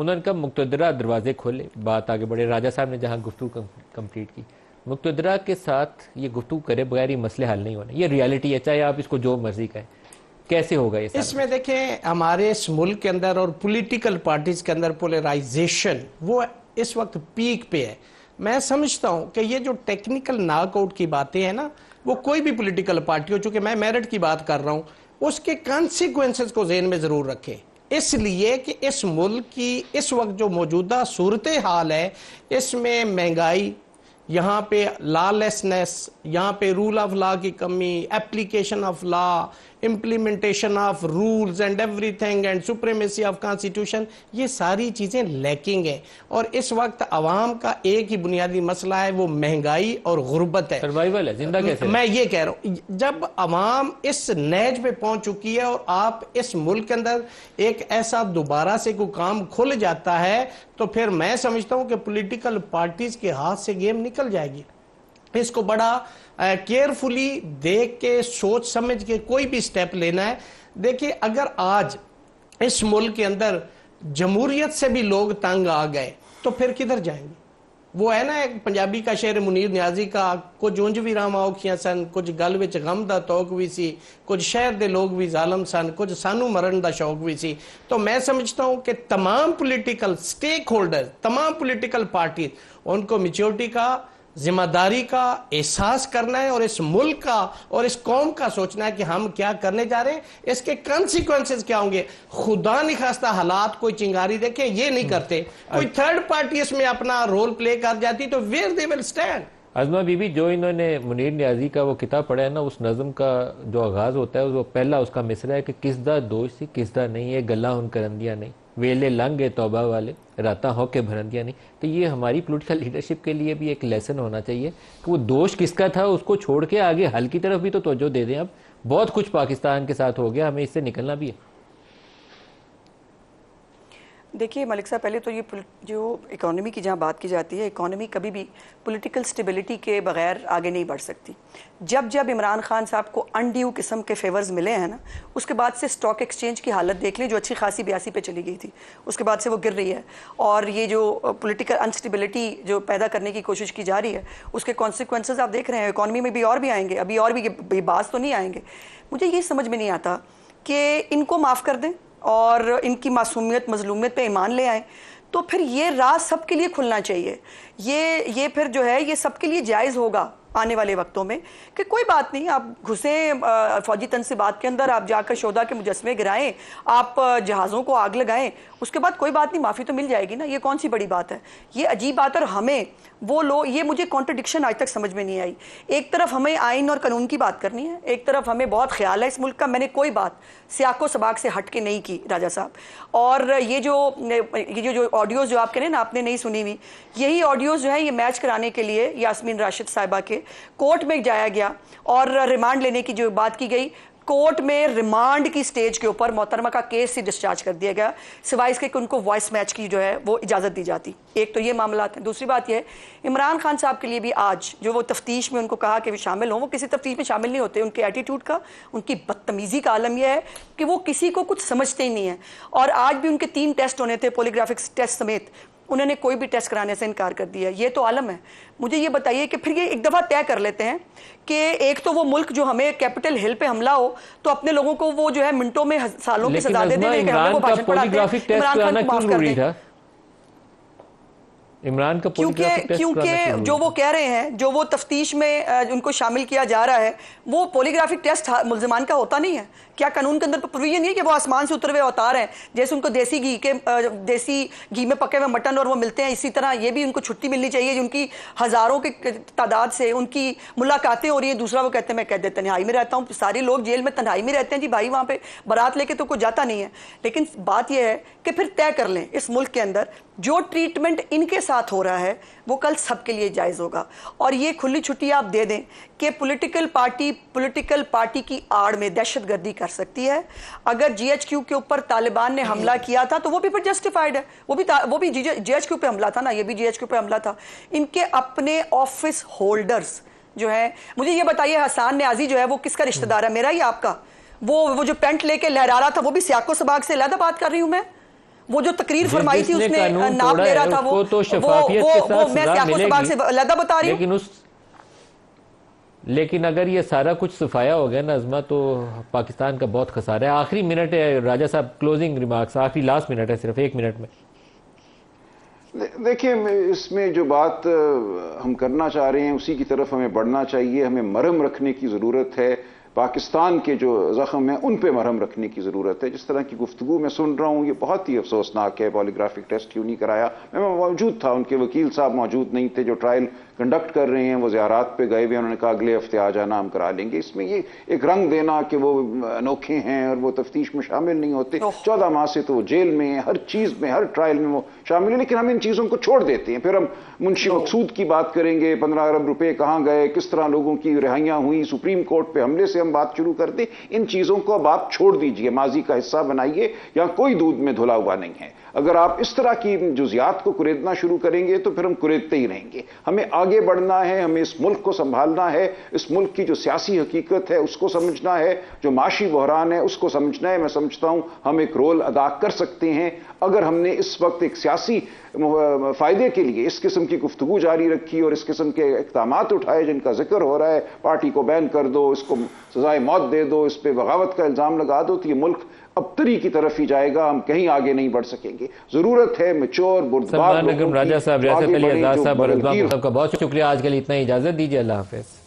उन्होंने कहा मुक़तदरा दरवाजे खोले, बात आगे बढ़े। राजा साहब ने जहाँ गुफ्तगू कंप्लीट की, मुक़तदरा के साथ ये गुफ्तगू करे बगैर ये मसले हल नहीं होने। ये रियलिटी है, चाहे आप इसको जो मर्जी कहें। कैसे होगा ये? इसमें देखें, हमारे इस मुल्क के अंदर और पॉलिटिकल पार्टीज के अंदर पोलराइजेशन वो इस वक्त पीक पे है। मैं समझता हूं कि ये जो टेक्निकल नॉकआउट की बातें हैं ना, वो कोई भी पॉलिटिकल पार्टी हो, चूंकि मैं मेरिट की बात कर रहा हूं, उसके कॉन्सिक्वेंसेस को ज़हन में जरूर रखें। इसलिए कि इस मुल्क की इस वक्त जो मौजूदा सूरत हाल है, इसमें महंगाई, यहाँ पे लॉलेसनेस, यहाँ पे रूल ऑफ लॉ की कमी, application of law, implementation of rules and everything and supremacy of constitution, ये सारी चीज़ें लैकिंग हैं। और इस वक्त आवाम का एक ही बुनियादी मसला है, वो महंगाई और गुर्बत है, सर्वाइवल है, जिंदा कैसे। मैं ये कह रहा हूँ, जब आवाम इस नेज पे पहुंच चुकी है और आप इस मुल्क के अंदर एक ऐसा दोबारा से कोई काम खुल जाता है, तो फिर मैं समझता हूँ कि पॉलिटिकल पार्टीज के हाथ से गेम निकल जाएगी। इसको बड़ा केयरफुली देख के सोच समझ के कोई भी स्टेप लेना है। देखिए, अगर आज इस मुल्क के अंदर जमहूरियत से भी लोग तंग आ गए तो फिर किधर जाएंगे? वो है ना एक पंजाबी का शेर मुनीर न्याजी का, कुछ उंज भी राम औखियां सन, कुछ गल विच गम दा तौक भी सी, कुछ शहर दे लोग भी जालम सन, कुछ सानू मरण दा शौक भी सी। तो मैं समझता हूं कि तमाम पॉलिटिकल स्टेक होल्डर, तमाम पॉलिटिकल पार्टी, उनको मैच्योरिटी का, जिम्मेदारी का एहसास करना है और इस मुल्क का और इस कौम का सोचना है कि हम क्या करने जा रहे हैं, इसके कॉन्सिक्वेंसेस क्या होंगे। खुदा नहीं खास्ता हालात कोई चिंगारी देखे, ये नहीं करते, कोई थर्ड पार्टी इसमें अपना रोल प्ले कर जाती तो where they will stand. Azma Bibi, जो इन्होंने मुनीर न्याजी का वो किताब पढ़ा है ना, उस नज़म का जो आगाज़ होता है, वो पहला उसका मिसरा है कि किसदा दोष सी किसदा नहीं, ये गला उन करंदियाँ नहीं, वेले लंघे तौबा वाले राता हो के भरंदियाँ नहीं। तो ये हमारी पॉलिटिकल लीडरशिप के लिए भी एक लेसन होना चाहिए कि वो दोष किसका था उसको छोड़ के आगे हल की तरफ भी तो तवज्जो दे दें। अब बहुत कुछ पाकिस्तान के साथ हो गया, हमें इससे निकलना भी है। देखिए मलिक साहब, पहले तो ये जो इकोनॉमी की जहाँ बात की जाती है, इकोनॉमी कभी भी पॉलिटिकल स्टेबिलिटी के बगैर आगे नहीं बढ़ सकती। जब जब इमरान खान साहब को अनड्यू किस्म के फेवर्स मिले हैं ना, उसके बाद से स्टॉक एक्सचेंज की हालत देख लें, जो अच्छी खासी 82 पे चली गई थी, उसके बाद से वो गिर रही है। और ये जो पॉलिटिकल अनस्टेबिलिटी जो पैदा करने की कोशिश की जा रही है, उसके कॉन्सिक्वेंसेज आप देख रहे हैं। इकॉनमी में भी और भी आएंगे, अभी और भी बास तो नहीं आएंगे। मुझे ये समझ में नहीं आता कि इनको माफ़ कर दें और इनकी मासूमियत मजलूमियत पे ईमान ले आए, तो फिर ये राज सबके लिए खुलना चाहिए। ये फिर जो है ये सबके लिए जायज़ होगा आने वाले वक्तों में कि कोई बात नहीं, आप घुसें फौजी तनसीबात के अंदर, आप जाकर शोधा के मुजस्मे गिराएं, आप जहाज़ों को आग लगाएं, उसके बाद कोई बात नहीं, माफ़ी तो मिल जाएगी ना। ये कौन सी बड़ी बात है? ये अजीब बात। और हमें वो लोग, ये मुझे कॉन्ट्रडिक्शन आज तक समझ में नहीं आई। एक तरफ हमें आइन और कानून की बात करनी है, एक तरफ हमें बहुत ख्याल है इस मुल्क का। मैंने कोई बात सियाको सबाक से हट के नहीं की राजा साहब। और ये जो ऑडियोज़ जो आप कह रहे हैं ना, आपने नहीं सुनी हुई, यही ऑडियोज़ जो है ये मैच कराने के लिए यास्मीन राशिद साहिबा के कोर्ट में जाया गया और रिमांड लेने की जो बात की गई, कोर्ट में रिमांड की स्टेज के ऊपर मोहतरमा का केस ही डिस्चार्ज कर दिया गया, सिवाय इसके कि उनको वॉइस मैच की जो है वो इजाज़त दी जाती। एक तो ये मामला है। दूसरी बात यह है, इमरान खान साहब के लिए भी आज जो वो तफ्तीश में उनको कहा कि वो शामिल हों, वो किसी तफ्तीश में शामिल नहीं होते। उनके एटीट्यूड का, उनकी बदतमीज़ी का आलम यह है कि वो किसी को कुछ समझते ही नहीं है। और आज भी उनके 3 टेस्ट होने थे, पॉलीग्राफिक टेस्ट समेत, उन्होंने कोई भी टेस्ट कराने से इनकार कर दिया। ये तो आलम है। मुझे ये बताइए कि फिर ये एक दफ़ा तय कर लेते हैं कि एक तो वो मुल्क जो हमें कैपिटल हिल पे हमला हो तो अपने लोगों को वो जो है मिनटों में सालों की सजा दे दें कि हमें वो भाषण पढ़ाते हैं, इमरान खान को माफ कर दें। इमरान का क्योंकि जो वो कह रहे हैं, जो वो तफ्तीश में उनको शामिल किया जा रहा है, वो पॉलीग्राफिक टेस्ट मुल्ज़िमान का होता नहीं है। क्या कानून के अंदर प्रोविजन नहीं है कि वो आसमान से उतरे हुए अवतार हैं? जैसे उनको देसी घी में पके हुए मटन और वो मिलते हैं, इसी तरह ये भी उनको छुट्टी मिलनी चाहिए। उनकी हज़ारों की तादाद से उनकी मुलाकातें हो रही हैं। दूसरा वो कहते हैं मैं कैद तन्हाई में रहता हूँ। सारे लोग जेल में तन्हाई में रहते हैं जी भाई, वहाँ पे बारात लेके तो कोई जाता नहीं है। लेकिन बात यह है कि फिर तय कर लें इस मुल्क के अंदर जो ट्रीटमेंट इनके साथ हो रहा है वो कल सबके लिए जायज़ होगा। और ये खुली छुट्टी आप दे दें कि पॉलिटिकल पार्टी की आड़ में दहशतगर्दी कर सकती है। अगर GHQ के ऊपर तालिबान ने हमला किया था तो वो भी फिर जस्टिफाइड है। वो भी GHQ पे हमला था ना, ये भी GHQ पे हमला था। इनके अपने ऑफिस होल्डर्स जो है, मुझे ये बताइए हसन न्याजी जो है वो किसका रिश्तेदार है, मेरा या आपका? वो जो पेंट लेके लहरा रहा था वो भी सियाको सबाक से अलग बात कर रही हूं मैं। वो जो तकरीर फरमाई थी उसने नाप ले रहा था, वो तो शफाफियत के साथ मैं सजा सियाको से अलग बता रही हूँ। लेकिन अगर ये सारा कुछ सफाया हो गया ना अज़मा, तो पाकिस्तान का बहुत खसारा है। आखिरी मिनट है राजा साहब, क्लोजिंग रिमार्क्स, आखिरी लास्ट मिनट है, सिर्फ 1 मिनट में। देखिए, इसमें जो बात हम करना चाह रहे हैं उसी की तरफ हमें बढ़ना चाहिए। हमें मरहम रखने की ज़रूरत है, पाकिस्तान के जो ज़ख्म हैं उन पे मरहम रखने की ज़रूरत है। जिस तरह की गुफ्तगू मैं सुन रहा हूँ ये बहुत ही अफसोसनाक है। पॉलीग्राफिक टेस्ट क्यों नहीं कराया? मैं मौजूद था, उनके वकील साहब मौजूद नहीं थे जो ट्रायल कंडक्ट कर रहे हैं, वो ज़ियारात पे गए हुए, उन्होंने कहा अगले हफ्ते आ जाना, हम करा लेंगे। इसमें ये एक रंग देना कि वो अनोखे हैं और वो तफ्तीश में शामिल नहीं होते। 14 माह से तो वो जेल में है, हर चीज़ में, हर ट्रायल में वो शामिल है, लेकिन हम इन चीज़ों को छोड़ देते हैं। फिर हम मुंशी मकसूद की बात करेंगे, 15 अरब रुपए कहाँ गए, किस तरह लोगों की रिहाइयाँ हुई, सुप्रीम कोर्ट पे हमले से हम बात शुरू कर दें। इन चीज़ों को अब आप छोड़ दीजिए, माजी का हिस्सा बनाइए, यहाँ कोई दूध में धुला हुआ नहीं है। अगर आप इस तरह की जुजियात को कुरेदना शुरू करेंगे तो फिर हम कुरेदते ही रहेंगे। हमें आगे बढ़ना है, हमें इस मुल्क को संभालना है, इस मुल्क की जो सियासी हकीकत है उसको समझना है, जो माशी बहरान है उसको समझना है। मैं समझता हूं हम एक रोल अदा कर सकते हैं अगर हमने इस वक्त एक सियासी फायदे के लिए इस किस्म की गुफ्तगू जारी रखी और इस किस्म के इक़दामात उठाए जिनका जिक्र हो रहा है। पार्टी को बैन कर दो, इसको सजाए मौत दे दो, इस पर बगावत का इल्ज़ाम लगा दो, तो ये मुल्क अबतरी की तरफ ही जाएगा, हम कहीं आगे नहीं बढ़ सकेंगे। जरूरत है मैच्योर बुर्दबार लोगों की। राजा साहब, रियासत अली आज़ाद साहब, बहुत शुक्रिया। आज के लिए इतना ही, इजाजत दीजिए। अल्लाह हाफिज।